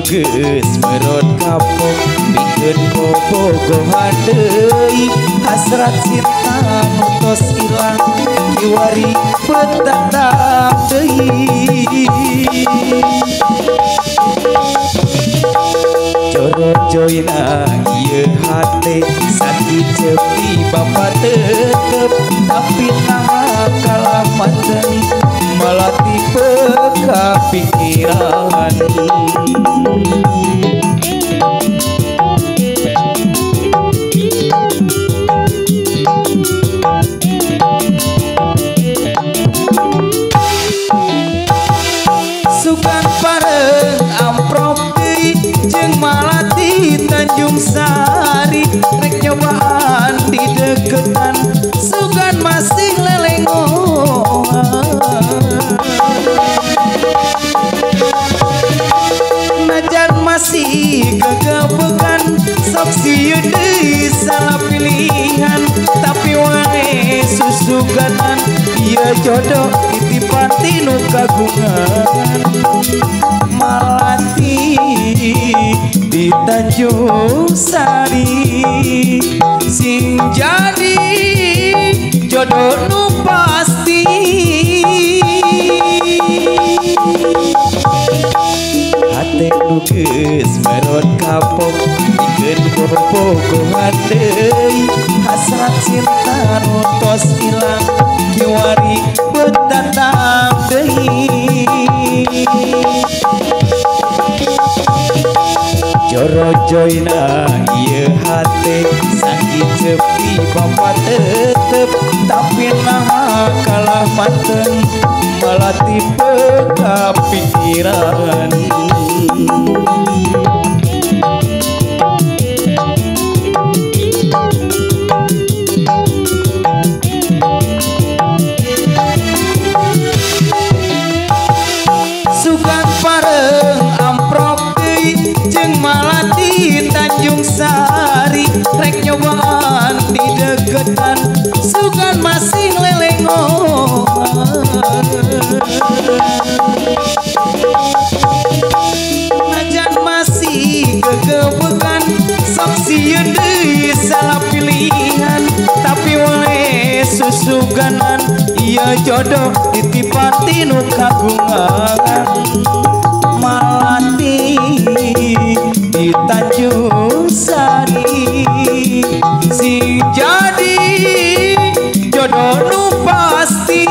geus merot kapok bikin bobogohan deui hasrat cinta nutos ilang kiwari betatap deui corot joina ieu hate sakit cepi bapak tetep tapi nah kalah manten malah tipe kepikiran sugan pareng amprok deui jeung malati Tanjung Sari rek nyobaan di deketan sugan masih lelengohan najan masih kegebekan sok sieu deui salah pilihan tapi wae susuganan ieu jodoh titipan tinu kagungan malati di Tanjung Sari sing jadi jodoh nu pasti hate nu geus merot kapok bikin bobogohan deui hasrat cinta nu tos ilang kiwari betatap deui jorot joina ieu hate sakit cepi bapak tetep tapi nah kalah manten malah tipe kepikiran sugan pareng amprok deui jeung malati Tanjung Sari rek nyobaan di deketan sugan masih lelengohan najan masih kegebekan sok sieu deui salah pilihan tapi wae susuganan ieu jodoh titipan tinu kagungan malati di Tanjung Sari sing jadi jodoh nu pasti